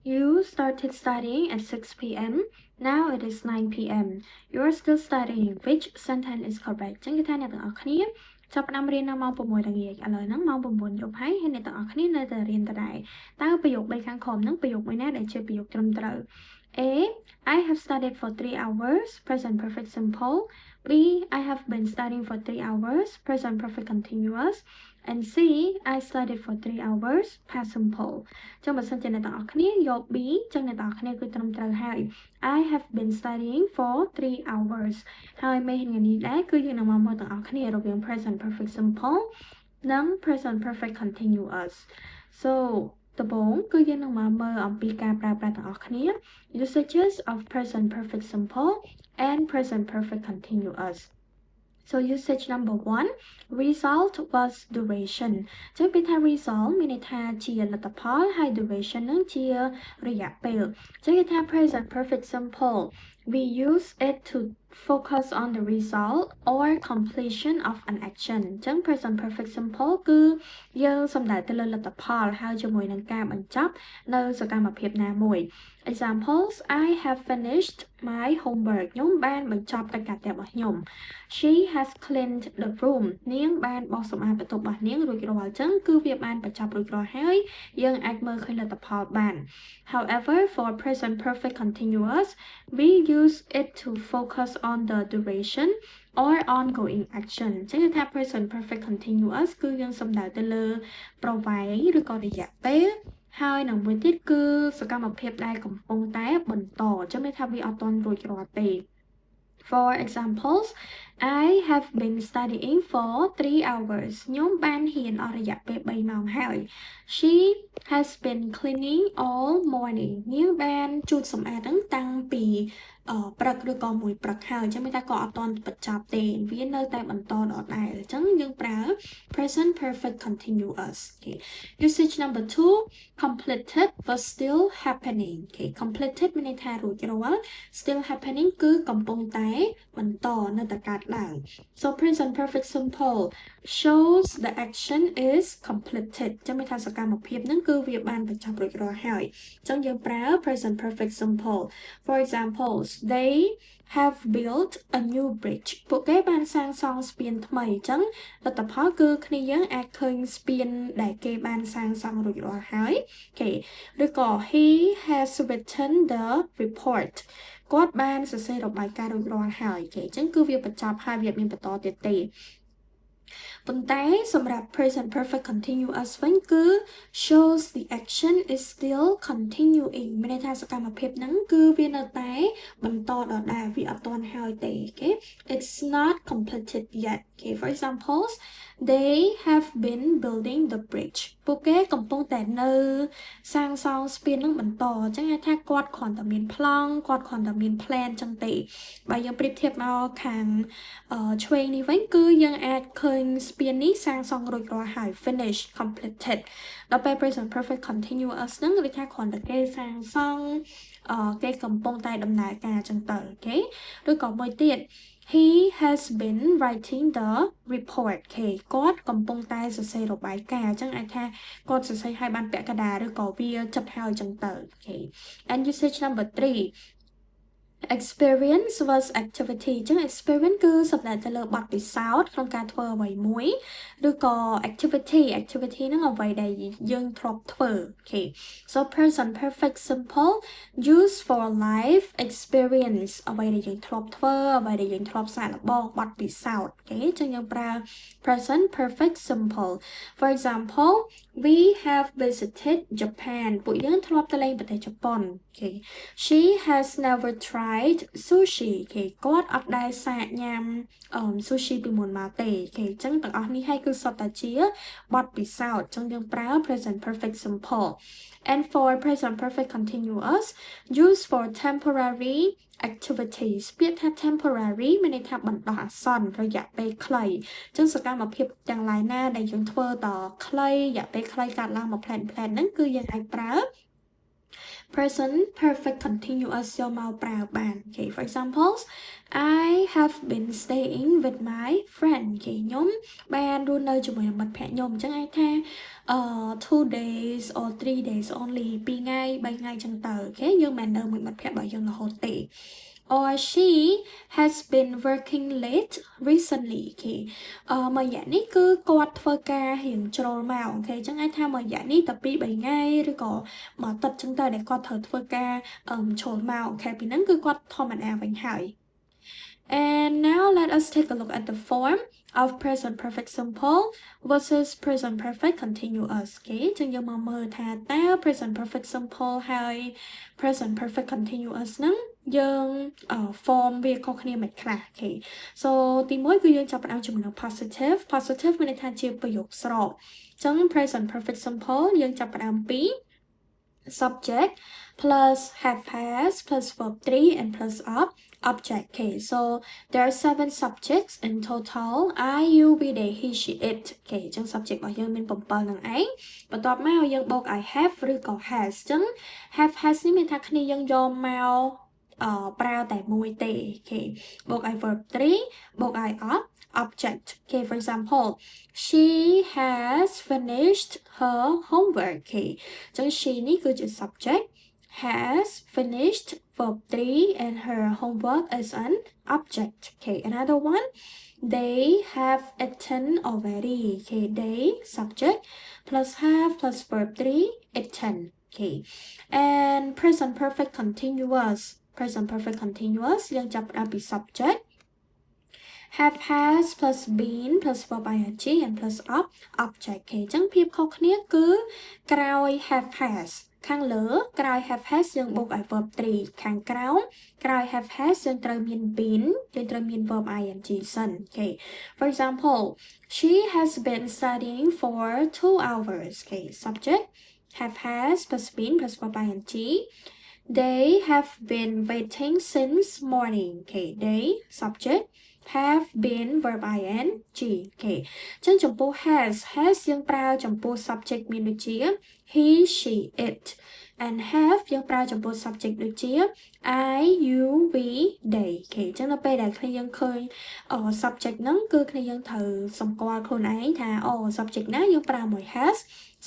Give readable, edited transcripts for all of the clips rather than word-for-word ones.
You started studying at 6 p.m. Now it is 9 p.m. You are still studying. Which sentence is correct? ចឹងគឺថាអ្នកទាំងអស់គ្នាចាប់ផ្ដើមរៀននៅម៉ោង6ល្ងាចឥឡូវហ្នឹងម៉ោង9យប់ហើយអ្នកទាំងអស់គ្នានៅតែរៀនដដែលតើប្រយោគ3ខាងក្រោមហ្នឹងប្រយោគមួយណាដែលជាប្រយោគត្រឹមត្រូវ A I have studied for 3 hours present perfect simple B I have been studying for 3 hours present perfect continuous and C I studied for 3 hours past simple ចឹងបើសិនជាអ្នកទាំងអស់គ្នាយក B ចឹងអ្នកទាំងអស់គ្នាគឺត្រឹមត្រូវហើយ I have been studying for 3 hours ហើយមេរៀននេះដែរគឺយើងនឹងមកមើលទាំងអស់គ្នារវាង present perfect simple និង present perfect continuous so ដំបូងគឺយើងនឹងមកមើលអំពីការប្រើប្រាស់ទាំងអស់គ្នា usages of present perfect simple and present perfect continuous So usage number 1 result was duration ចឹងពេលថា result មានន័យថាជាលទ្ធផលហើយ duration នឹងជារយៈពេលចឹងគេថា present perfect simple we use it to focus on the result or completion of an action ចឹង present perfect simple គឺយើងសំដៅទៅលើលទ្ធផលហើយជាមួយនឹងការបញ្ចប់នៅសកម្មភាពណាមួយ Examples I have finished my homework ខ្ញុំបានបញ្ចប់កិច្ចការរបស់ខ្ញុំ She has cleaned the room នាងបានបោសសម្អាតបន្ទប់របស់នាងរួចរាល់ចឹងគឺវាបានបញ្ចប់រួចរាល់ហើយយើងអាចមើលឃើញលទ្ធផលបាន However for present perfect continuous we use it to focus on the duration or ongoing action ចឹងគេថា present perfect continuous គឺយើងសំដៅទៅលើប្រវែងឬក៏រយៈពេលហើយនឹងមួយទៀតគឺសកម្មភាពដែលកំពុងតែបន្តចឹងមានថាវាអត់ទាន់រួចរាល់ទេ For examples I have been studying for 3 hours ខ្ញុំបានរៀនអស់រយៈពេល3ម៉ោងហើយ She has been cleaning all morning នាងបានជូតសម្អាតហ្នឹងតាំងពីព្រឹកឬក៏មួយព្រឹកហើយចឹងមានថាក៏អត់ទាន់បញ្ចប់ទេវានៅតែបន្តដដែលចឹងយើងប្រើ present perfect continuous okay usage number 2 completed was still happening okay completed មានន័យថារួចរាល់ still happening គឺកំពុងតែបន្តនៅតែកើតឡើង so present perfect simple shows the action is completed ចឹងមានថាសកម្មភាពហ្នឹងគឺវាបានបញ្ចប់រួចរាល់ហើយចឹងយើងប្រើ present perfect simple for examples they have built a new bridge ពួកគេបានសាងសង់ស្ពានថ្មីចឹងលទ្ធផលគឺគ្នាយើងអាចឃើញស្ពានដែលគេបានសាងសង់រួចរាល់ហើយគេឬក៏ he has written the report គាត់បានសរសេររបាយការណ៍រួចរាល់ហើយគេអញ្ចឹងគឺវាបញ្ចប់ហើយវាមានបន្តទៀតទេប៉ុន្តែសម្រាប់ present perfect continuous វិញគឺ shows the action is still continuing មានន័យថាសកម្មភាពហ្នឹងគឺវានៅតែបន្តដដែលវាអត់ទាន់ហើយទេអូខេ it's not completed yet okay for examples they have been building the bridge ពួកគេកំពុងតែនៅសាងសង់ស្ពានហ្នឹងបន្តអញ្ចឹងគេថាគាត់គ្រាន់តែមានប្លង់គាត់គ្រាន់តែមាន plan អញ្ចឹងទេបើយើងប្រៀបធៀបមកខាងឆ្វេងនេះវិញគឺយើងអាចឃើញស្ពាននេះសាងសង់រួចរាល់ហើយ finish completed ដល់ពេល present perfect continuous ហ្នឹងគឺថាគ្រាន់តែគេសាងសង់គេកំពុងតែដំណើរការអញ្ចឹងទៅអូខេឬក៏មួយទៀត He has been writing the report គេគាត់កំពុងតែសរសេររបាយការណ៍អញ្ចឹងអាចថាគាត់សរសេរឲ្យបានពាក់កណ្ដាលឬក៏វាចិត្តហើយអញ្ចឹងទៅអូខេ and usage number 3 experience was activity អញ្ចឹង experience គឺសំដៅទៅលើបទពិសោធន៍ក្នុងការធ្វើអ្វីមួយឬក៏ activity ហ្នឹងអ្វីដែលយើងធ្លាប់ធ្វើ okay so present perfect simple use for life experience អ្វីដែលយើងធ្លាប់ធ្វើអ្វីដែលយើងធ្លាប់សាកល្បងបទពិសោធន៍ okay អញ្ចឹងយើងប្រើ present perfect simple for example we have visited Japan ពួកយើងធ្លាប់ទៅលេងប្រទេសជប៉ុន okay she has never tried sushi គេគាត់អត់ដែលសាកញ៉ាំsushi ពីមុនមកទេគេអញ្ចឹងទាំងអស់នេះហើយគឺសុទ្ធតែជាបទពិសោធន៍អញ្ចឹងយើងប្រើ present perfect simple and for present perfect continuous use for temporary activities ពាក្យថា temporary មានន័យថាបណ្ដោះអាសន្នរយៈពេលខ្លីអញ្ចឹងសកម្មភាពទាំងឡាយណាដែលយើងធ្វើតខ្លីរយៈពេលខ្លីកាត់ឡើងមក plan ហ្នឹងគឺយើងអាចប្រើ present perfect continuous យកមកប្រើបាន okay for examples I have been staying with my friend okay ខ្ញុំបានរស់នៅជាមួយនឹងមិត្តភក្តិខ្ញុំអញ្ចឹងអាចថា2 days or 3 days only 2 ថ្ងៃ 3 ថ្ងៃអញ្ចឹងទៅ okay យើងមិននៅមួយមិត្តភក្តិរបស់យើងរហូតទេ or she has been working late recently គេមួយរយៈនេះគឺគាត់ធ្វើការរៀងជ្រុលមកអូខេអញ្ចឹងអាចថាមួយរយៈនេះតែ2 3ថ្ងៃឬក៏មួយអាទិត្យអញ្ចឹងទៅដែលគាត់ត្រូវធ្វើការជ្រុលមកអូខេពីហ្នឹងគឺគាត់ធម្មតាវិញហើយ And now let us take a look at the form of present perfect simple versus present perfect continuous គេអញ្ចឹងយើងមកមើលថាតើ present perfect simple ហើយ present perfect continuous ហ្នឹងយើង form វាខុសគ្នាមិនខ្លះអូខេ so ទី1គឺយើងចាប់ផ្ដើមជាមួយនឹង positive មានន័យថាជាប្រយោគស្របអញ្ចឹង present perfect simple យើងចាប់ផ្ដើមពី subject plus have has plus verb 3 and plus object okay so there are 7 subjects in total I you we they he she it okay អញ្ចឹង subject របស់យើងមាន7នឹងឯងបន្ទាប់មកយើងបូក I have ឬក៏ has អញ្ចឹង have has នេះមានថាគ្នាយើងយកមកប្រើតែមួយទេ okay បូក I verb 3បូក I object okay for example she has finished her homework okay អញ្ចឹង she នេះគឺជា subject has finished verb 3 and her homework is an object okay another one they have eaten already okay they subject plus have plus verb 3 eaten okay and present perfect continuous យើងចាប់ផ្ដើមពី subject have has plus been plus verb ing and plus object គេអញ្ចឹងភាពខុសគ្នាគឺក្រោយ have has ខាងលើក្រោយ have has យើងបូកឲ្យ verb 3ខាងក្រោមក្រោយ have has យើងត្រូវមាន been យើងត្រូវមាន verb ing សិន okay for example she has been studying for 2 hours okay subject have has plus been plus verb ing they have been waiting since morning okay they subject have been verb ing okay អញ្ចឹងចំពោះ has យើងប្រើចំពោះ subject មានដូចជា he she it and have យើងប្រើចំពោះ subject ដូចជា I you we they អូខេអញ្ចឹងនៅពេលដែលគ្នាយើងឃើញsubject ហ្នឹងគឺគ្នាយើងត្រូវសម្គាល់ខ្លួនឯងថាsubject ណាយើងប្រើមួយ has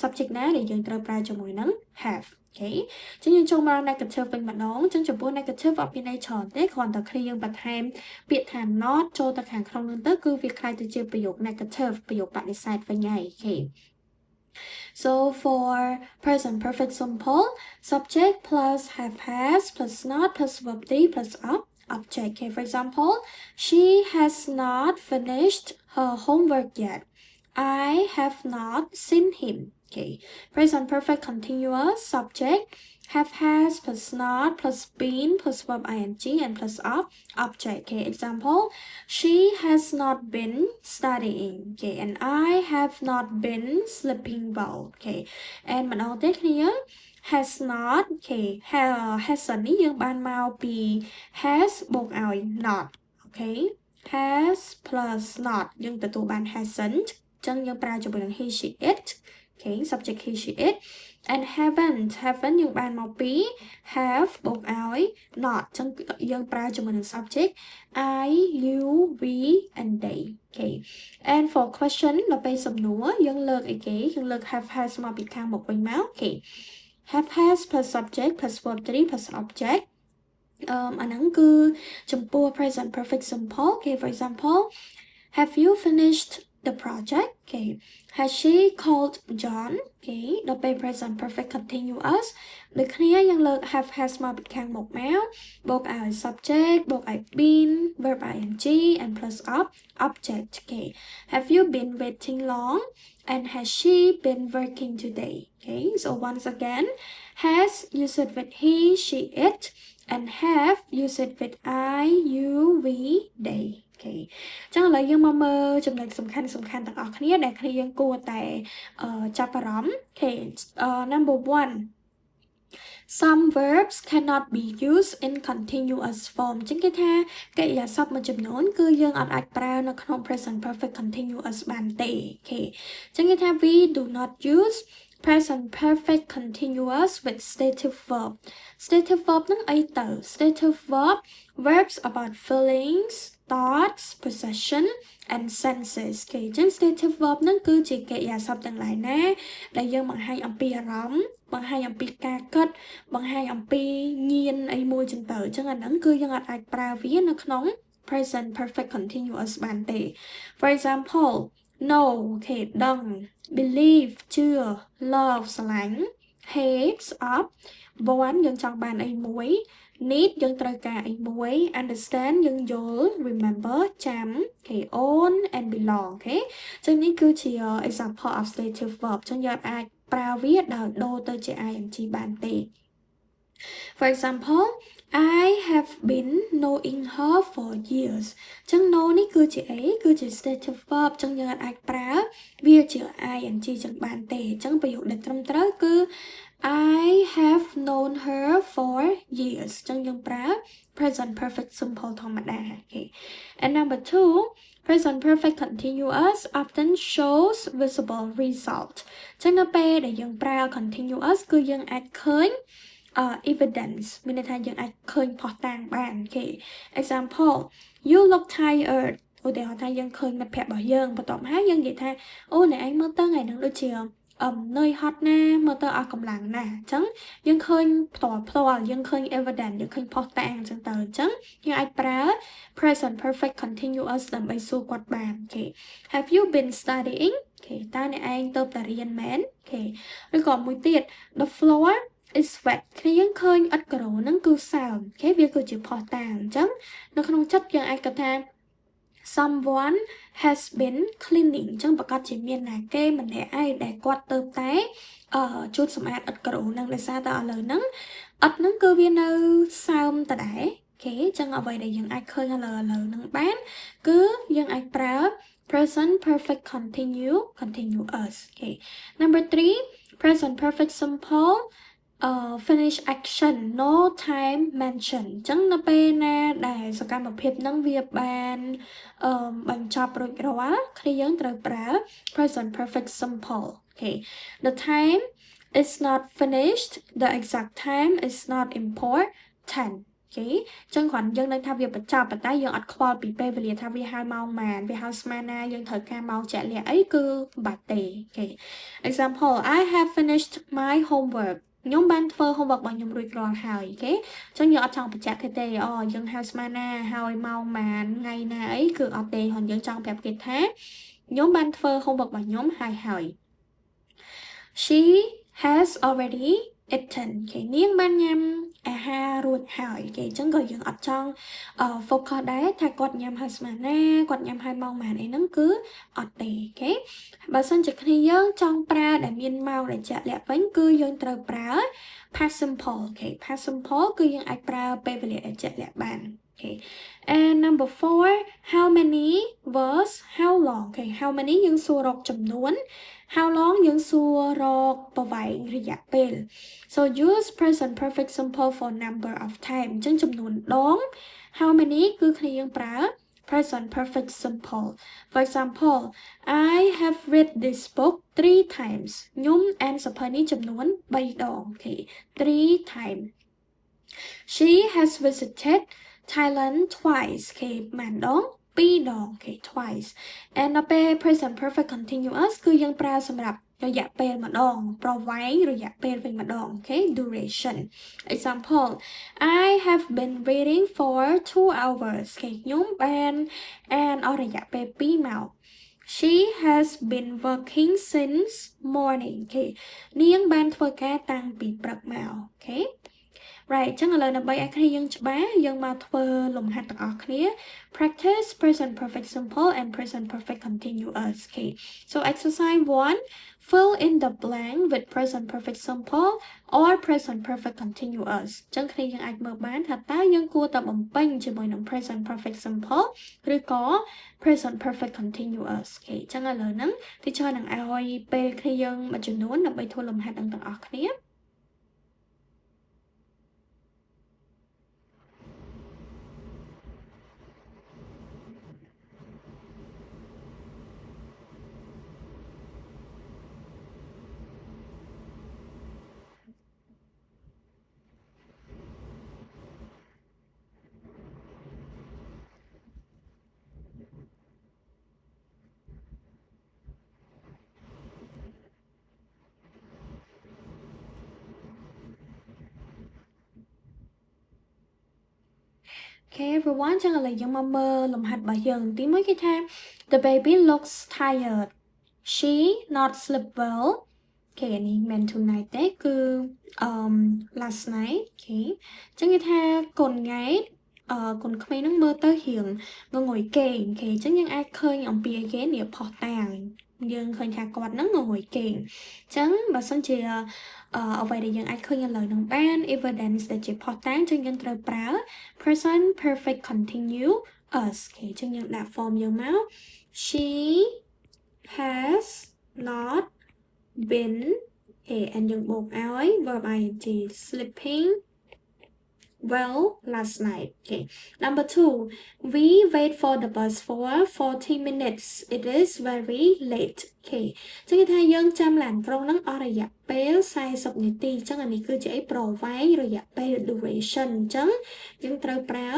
subject ណាដែលយើងត្រូវប្រើជាមួយនឹង have okay អញ្ចឹងយើងចូលមក negative វិញម្ដងអញ្ចឹងចំពោះ negative អត់មានន័យច្រើនទេគ្រាន់តែគ្នាយើងបន្ថែមពាក្យថា not ចូលទៅខាងក្នុងហ្នឹងទៅគឺវាคล้ายទៅជាប្រយោគ negative ប្រយោគបដិសេធវិញហើយ okay so for present perfect simple subject plus have has plus not plus verb 3 plus object okay for example she has not finished her homework yet I have not seen him okay present perfect continuous subject have has plus not plus been plus verb ing and plus object okay example she has not been studying okay and I have not been sleeping well okay and ម្ដងទៀតគ្នា has not okay hasn't នេះយើងបានមកពី has បូកឲ្យ not okay has plus not យើងទទួលបាន hasn't ចឹងយើងប្រើជាមួយនឹង he she it okay subject he she it and haven't យើងបានមកពី have បូកឲ្យ not ចឹងយើងប្រើជាមួយនឹង subject I you we and they okay and for question ដល់ពេលសំណួរយើងលើកអីគេយើងលើក have has មកពីខាងមុខវិញមក okay have has plus subject plus verb 3 plus object អាហ្នឹងគឺចំពោះ present perfect simple okay for example have you finished the project okay has she called John okay ដល់ពេល present perfect continuous ដូចគ្នាយើងលើក have has មកពីខាងមុខមកបូកឲ្យ subject បូកឲ្យ been verb ing and plus object okay have you been waiting long and has she been working today okay so once again has use it with he she it and have use it with I you we they okay ចឹងឥឡូវយើងមកមើលចំណុចសំខាន់ទាំងអស់គ្នាដែលគ្នាយើងគួរតែចាប់អារម្មណ៍ okay number 1 some verbs cannot be used in continuous form ចឹងគេថាកិរិយាសព្ទមួយចំនួនគឺយើងអត់អាចប្រើនៅក្នុង present perfect continuous បានទេ okay ចឹងគេថា we do not use present perfect continuous with stative verb stative verb នឹងអីទៅ stative verb verbs about feelings thoughts possession and senses គេអញ្ចឹង stative verb នឹងគឺជាកិរិយាសព្ទទាំងឡាយណាដែលយើងបង្ហាញអំពីអារម្មណ៍បង្ហាញអំពីការគិតបង្ហាញអំពីញាណអីមួយចឹងទៅអញ្ចឹងអាហ្នឹងគឺយើងអាចប្រើវានៅក្នុង present perfect continuous បានទេ for example know គេដឹង believe ជឿ love ស្រឡាញ់ hate ស្អប់ want យើងចង់បានអីមួយ need យើងត្រូវការអីមួយ understand យើងយល់ remember ចាំគេ own and belong អូខេចឹងនេះគឺជា example of stative verb ចឹងយើងអាចប្រើវាដោយដូរទៅជា ing បានទេ For example I have been knowing her for years ចឹង know នេះគឺជាអីគឺជា stative verb ចឹងយើងអាចប្រើវាជា ing ចឹងបានទេចឹងប្រយោគដែលត្រឹមត្រូវគឺ I have known her for years ចឹងយើងប្រើ present perfect simple ធម្មតា okay. And number 2 present perfect continuous often shows visible result ចឹងនៅពេលដែលយើងប្រើ continuous គឺយើងអាចឃើញevidence មានន័យថាយើងអាចឃើញភស្តុតាងបានគេ example you look tired ឧទាហរណ៍ថាយើងឃើញមិត្តភក្តិរបស់យើងបន្ទាប់ហើយយើងនិយាយថាអូអ្នកឯងមើលទៅថ្ងៃហ្នឹងដូចជានឿយហត់ណាមើលទៅអស់កម្លាំងណាស់អញ្ចឹងយើងឃើញផ្ទាល់យើងឃើញ evidence យើងឃើញភស្តុតាងអញ្ចឹងទៅអញ្ចឹងយើងអាចប្រើ present perfect continuous ដើម្បីសួរគាត់បានគេ Have you been studying គេតើអ្នកឯងទៅតែរៀនមែនគេឬក៏មួយទៀត the floor is wet គ្នាយើងឃើញឥដ្ឋការ៉ូហ្នឹងគឺសើមគេវាគឺជាភស្តុតាងអញ្ចឹងនៅក្នុងចិត្តយើងអាចកថា someone has been cleaning អញ្ចឹងប្រកាសជាមានណាគេម្នាក់ឯងដែលគាត់ទៅតែជូតសម្អាតឥដ្ឋការ៉ូហ្នឹងដោយសារតែឥឡូវហ្នឹងឥដ្ឋហ្នឹងគឺវានៅសើមដដែលគេអញ្ចឹងអ្វីដែលយើងអាចឃើញឥឡូវហ្នឹងបានគឺយើងអាចប្រើ present perfect continuous គេ number 3 present perfect simple finish action no time mentioned អញ្ចឹងនៅពេលណាដែលសកម្មភាពហ្នឹងវាបានបញ្ចប់រួចរាល់គ្នាយើងត្រូវប្រើ present perfect simple okay the time is not finished the exact time is not important គេចឹងគ្រាន់យើងនឹងថាវាបញ្ចប់ប៉ុន្តែយើងអត់ខ្វល់ពីពេលវេលាថាវាហើយម៉ោងម៉ានវាហើយស្មើណាយើងត្រូវការម៉ោងជាក់លាក់អីគឺបាច់ទេគេ example I have finished my homework ខ្ញុំបានធ្វើ homework របស់ខ្ញុំរួចរាល់ហើយគេអញ្ចឹងយើងអត់ចង់បញ្ជាក់គេទេយើងហៅស្មើណាហើយម៉ោងម៉ានថ្ងៃណាអីគឺអត់ទេហើយយើងចង់ប្រាប់គេថាខ្ញុំបានធ្វើ homework របស់ខ្ញុំហើយ She has already eaten គេនាងបានញ៉ាំអាហាររួចហើយគេអញ្ចឹងក៏យើងអត់ចង់ focus ដែរថាគាត់ញ៉ាំហើយស្មើណាគាត់ញ៉ាំហើយម៉ោងម៉ានអីហ្នឹងគឺអត់ទេគេបើសិនជាគ្នាយើងចង់ប្រើដែលមានម៉ោងដែលជាក់លាក់វិញគឺយើងត្រូវប្រើ past simple គេ past simple គឺយើងអាចប្រើពេលវេលាដែលជាក់លាក់បាន Okay. And number 4 how many was how long គេ how many យើងសួររកចំនួន how long យើងសួររកប្រវែងរយៈពេល so use present perfect simple for number of time អញ្ចឹងចំនួនដង how many គឺគ្នាយើងប្រើ present perfect simple for example I have read this book 3 times ខ្ញុំអានសៀវភៅនេះចំនួន3ដង okay 3 times she has visited Thailand twice គេម៉ានដង2ដងគេ twice and ដល់ពេល present perfect continuous គឺយើងប្រើសម្រាប់រយៈពេលម្ដងប្រវែងរយៈពេលវិញម្ដង okay duration example I have been reading for 2 hours គេខ្ញុំបានអានអស់រយៈពេល2ម៉ោង She has been working since morning គេនាងបានធ្វើការតាំងពីព្រឹកមក okay right ចឹងឥឡូវដើម្បីឲ្យគ្នាយើងច្បាស់យើងមកធ្វើលំហាត់ទាំងអស់គ្នា practice present perfect simple and present perfect continuous okay so exercise 1 fill in the blank with present perfect simple or present perfect continuous ចឹងគ្នាយើងអាចមើលបានថាតើយើងគួរតែបំពេញជាមួយនឹង present perfect simple ឬក៏ present perfect continuous អូខេចឹងឥឡូវហ្នឹងទីចរនឹងឲ្យពេលគ្នាយើងមួយចំនួនដើម្បីធ្វើលំហាត់ទាំងអស់គ្នា Okay everyone ចឹងឥឡូវយើងមកមើលលំហាត់របស់យើងទីមួយគេថា The baby looks tired she not sleep well គេនេះមិន tonight ទេគឺ last night គេចឹងគេថាកូនថ្ងៃកូនក្មេងហ្នឹងមើលទៅរៀងងងុយគេងគេចឹងយើងអាចឃើញអំពីអីគេនេះផុសតាងយើងឃើញថាគាត់ហ្នឹងងងុយគេងចឹងបើសិនជាអ្វីដែលយើងអាចឃើញឥឡូវហ្នឹងបាន evidence ដែលជាផុសតាងចឹងយើងត្រូវប្រើ present perfect continuous គេចឹងយើងដាក់ form យើងមក she has not been គេ and យើងបូកឲ្យ verb ing sleeping well last night. Okay. Number 2, we wait for the bus for 40 minutes. It is very late. Okay. ចឹងគេថាយើងចាំឡានក្រុងហ្នឹងអស់រយៈពេល40នាទីចឹងអានេះគឺជាអីប្រវែងរយៈពេល duration ចឹងយើងត្រូវប្រើ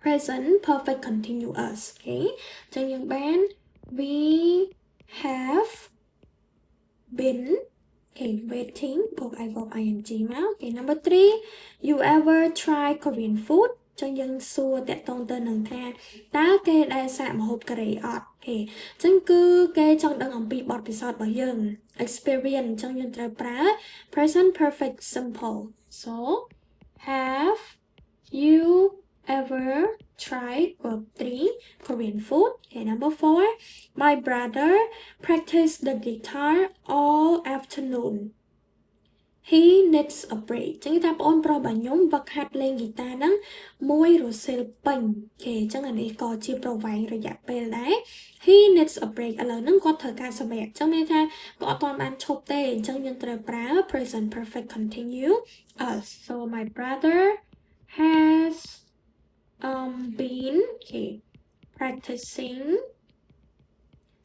present perfect continuous. Okay. ចឹងយើងបាន we have been okay waiting បូក I verb ing មក okay number 3 you ever try Korean food ចឹងយើងសួរតាក់ទងទៅនឹងថាតើគេដែលសាកម្ហូបកូរ៉េអត់គេចឹងគឺគេចង់ដឹងអំពីបទពិសោធន៍របស់យើង experience ចឹងយើងត្រូវប្រើ present perfect simple so have you ever tried verb 3 Korean food okay number 4 my brother practiced the guitar all afternoon he needs a break ចឹងគេថាបងអូនប្រុសរបស់ខ្ញុំវឹកហាត់លេងហ្គីតាហ្នឹងមួយរសៀលពេញគេចឹងអានេះក៏ជាប្រវែងរយៈពេលដែរ he needs a break ឥឡូវហ្នឹងគាត់ត្រូវការសម្រាកចឹងមានថាគាត់អត់ទាន់បានឈប់ទេអញ្ចឹងយើងត្រូវប្រើ present perfect continue so my brother has been okay practicing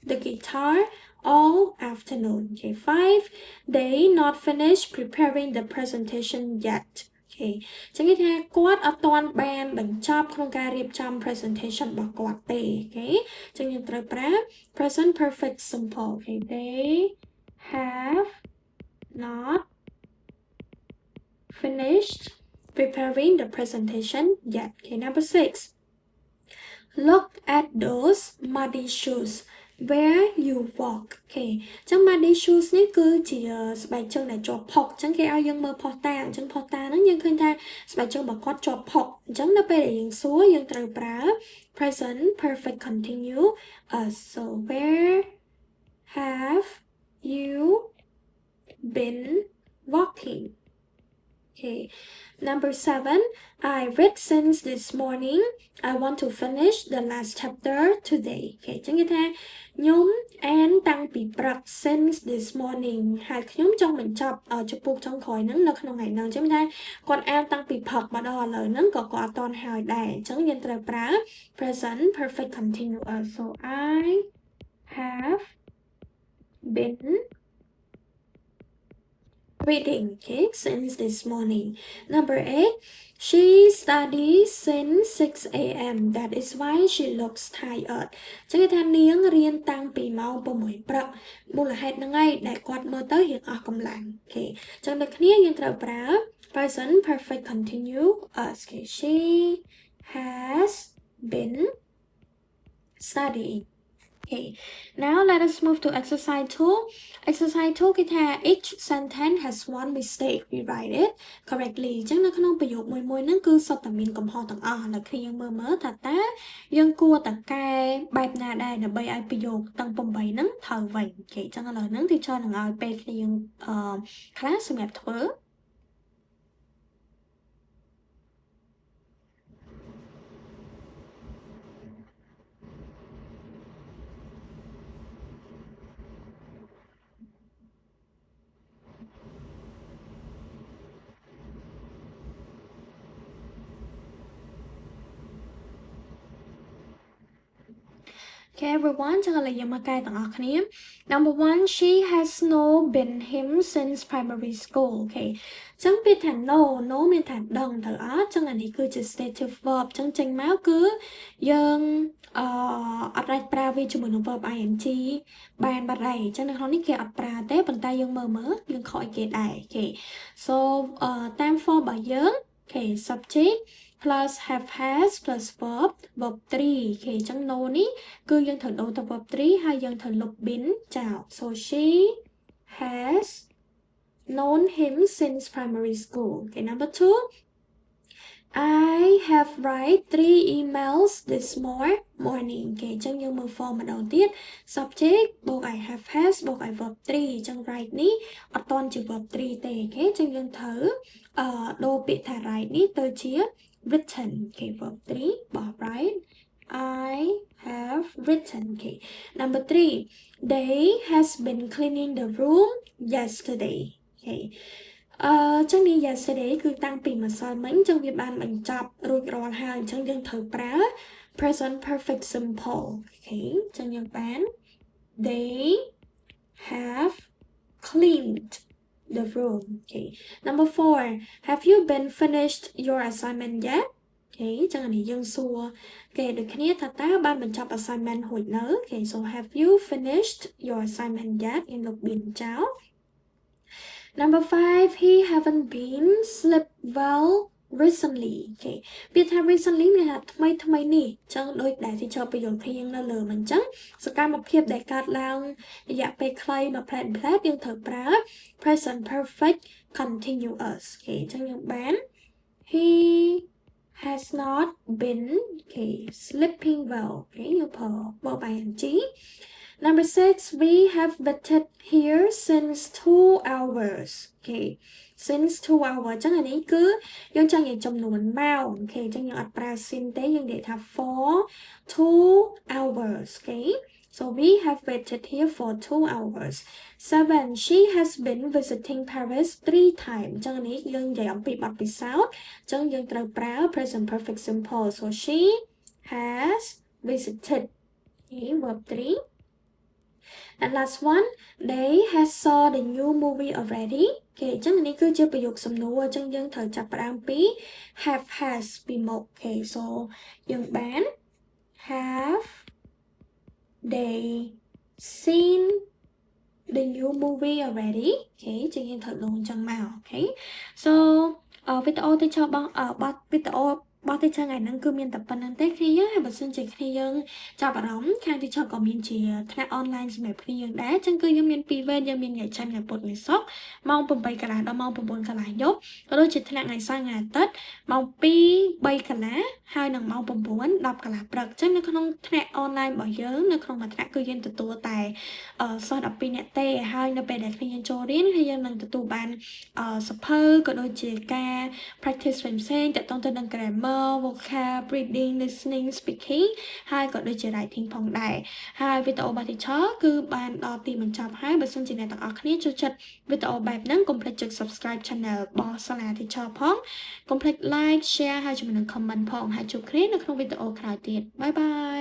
the guitar all afternoon. Okay, 5. They not finished preparing the presentation yet. Okay. ចឹងគេថាគាត់អត់ទាន់បានបញ្ចប់ក្នុងការរៀបចំ presentation របស់គាត់ទេ Okay. ចឹងយើងត្រូវប្រើ present perfect simple. Okay. They have not finished preparing the presentation yet. Okay, number 6. Look at those muddy shoes where you walk អូខេចឹង muddy shoes នេះគឺជាស្បែកជើងដែលជាប់ផុកចឹងគេឲ្យយើងមើលផុសតាងចឹងផុសតាងហ្នឹងយើងឃើញថាស្បែកជើងរបស់គាត់ជាប់ផុកអញ្ចឹងដល់ពេលដែលយើងសួរយើងត្រូវប្រើ present perfect continue so where have you been walking Okay. Number 7. I read since this morning. I want to finish the last chapter today. Okay. ចឹងគេថាខ្ញុំអានតាំងពីព្រឹក since this morning ហើយខ្ញុំចង់បញ្ចប់ជំពូកចុងក្រោយហ្នឹងនៅក្នុងថ្ងៃហ្នឹងចឹងថាគាត់អានតាំងពីព្រឹកមកដល់ឥឡូវហ្នឹងក៏គាត់អត់ទាន់ហើយដែរអញ្ចឹងយើងត្រូវប្រើ present perfect continuous so I have been reading okay since this morning. Number 8. She studies since 6 a.m. That is why she looks tired. ចឹងគេថានាងរៀនតាំងពីម៉ោង6ព្រឹកមូលហេតុហ្នឹងហើយដែលគាត់មើលទៅរៀងអស់កម្លាំងអូខេចឹងដូចគ្នាយើងត្រូវប្រើ present perfect continuous okay she has been studying Okay, now let us move to exercise 2. Exercise 2 គេថា each sentence has one mistake. We write it correctly. អញ្ចឹងនៅក្នុងប្រយោគមួយៗហ្នឹងគឺសុទ្ធតែមានកំហុសទាំងអស់ឥឡូវគ្នាយើងមើលថាតើយើងគួរតែកែបែបណាដែរដើម្បីឲ្យប្រយោគទាំង8ហ្នឹងត្រូវវិញអូខេអញ្ចឹងឥឡូវហ្នឹង teacher នឹងឲ្យពេលគ្នាយើងខ្លះសម្រាប់ធ្វើ Okay everyone ចឹងឥឡូវយើងមកកែទាំងអស់គ្នា Number 1 she has known been him since primary school អូខេចឹងពាក្យថា know មានថាដឹងទៅអត់ចឹងអានេះគឺជា stative verb ចឹងចេញមកគឺយើងអត់អាចប្រើវាជាមួយនឹង verb ing បានបាត់ហើយចឹងនៅក្នុងនេះគេអត់ប្រើទេប៉ុន្តែយើងមើលយើងខកឲ្យគេដែរអូខេ so តាម form របស់យើងអូខេ subject plus have has plus verb 3 okay ចឹង no នេះគឺយើងត្រូវដូរទៅ verb 3 ហើយយើងត្រូវលុប been ចោល so she has known him since primary school okay number 2 I have write 3 emails this morning គេចឹងយើងមើល form ម្ដងទៀត subject បូក I have has បូក I verb 3ចឹង write នេះអត់តន់ជា verb 3ទេអូខេចឹងយើងត្រូវដូរពាក្យថា write នេះទៅជា written អូខេ verb 3បោះ write I have written អូខេ number 3 they has been cleaning the room yesterday អូខេចឹងនេះ yesterday គឺតាំងពីម្សិលមិញចឹងវាបានបញ្ចប់រួចរាល់ហើយអញ្ចឹងយើងត្រូវប្រើ present perfect simple អូខេចឹងយើងបាន they have cleaned the room okay number 4 have you been finished your assignment yet អូខេចឹងនេះយើងសួរគេដូចគ្នាថាតើបានបញ្ចប់ assignment រួចនៅអូខេ so have you finished your assignment yet យើងលុប been ចោលNumber 5 he haven't been sleep well recently អូខេពាក្យថា recently មានន័យថាថ្មីនេះចឹងដូចដែលទីចប់ប្រយោគគ្នាយើងនៅលើមិនចឹងសកម្មភាពដែលកើតឡើងរយៈពេលខ្លីមកផ្លែតយើងត្រូវប្រើ present perfect continuous អូខេចឹងយើងបាន he has not been okay sleeping well អូខេយើងប្រើ verb ing Number 6, we have waited here since 2 hours. Okay, since 2 hours. ចឹងអានេះគឺយើងចង់និយាយចំនួនម៉ោង Okay, ចឹងយើងអត់ប្រើ since ទេយើងនិយាយថា for 2 hours. Okay, so we have waited here for 2 hours. 7, she has been visiting Paris 3 times. ចឹងអានេះយើងនិយាយអំពីបទពិសោធន៍ចឹងយើងត្រូវប្រើ present perfect simple. So she has visited. Okay, verb 3And last one, they has saw the new movie already. Okay, ចឹងនេះគឺជាប្រយោគសំណួរចឹងយើងត្រូវចាប់ផ្ដើមពី have has ពីមុខ Okay, so យើងបាន have they seen the new movie already. Okay, ចឹងយើងត្រូវលងចឹងមក Okay, so វីដេអូទៅចោលបងបទវីដេអូបទទីថ្ងៃហ្នឹងគឺមានតែប៉ុណ្្នឹងទេគ្នាយើងហើយបើសិនជាគ្នាយើងចាប់អារម្មណ៍ខាងទីចក៏មានជាថ្នាក់អនឡាញសម្រាប់គ្នាយើងដែរអញ្ចឹងគឺយើងមាន2វេនយើងមានថ្ងៃច័ន្ទថ្ងៃពុធថ្ងៃសុក្រម៉ោង 8 កន្លះដល់ម៉ោង 9 កន្លះយប់ក៏ដូចជាថ្នាក់ថ្ងៃសៅរ៍ថ្ងៃអាទិត្យម៉ោង 2 3 កន្លះហើយនឹងម៉ោង 9 10 កន្លះព្រឹកអញ្ចឹងនៅក្នុងថ្នាក់អនឡាញរបស់យើងនៅក្នុងមួយថ្នាក់គឺយើងទទួលតែសិស្ស12នាក់ទេហើយនៅពេលដែលគ្នាយើងចូលរៀនហើយយើងនឹងទទួលបានសភៅក៏ដូចជាការ practice ផ្សេងៗទាក់ទងទៅនឹង grammar vocab reading listening speaking ហើយក៏ដូចជា writing ផងដែរហើយវីដេអូរបស់ teacher គឺបានដល់ទីបញ្ចប់ហើយបើសិនជាអ្នកទាំងអស់គ្នាចូលចិត្តវីដេអូបែបហ្នឹងកុំភ្លេចចុច subscribe channel របស់សាលា teacher ផងកុំភ្លេច like share ហើយជាមួយនឹង comment ផងហើយជួបគ្នានៅក្នុងវីដេអូក្រោយទៀតបាយបាយ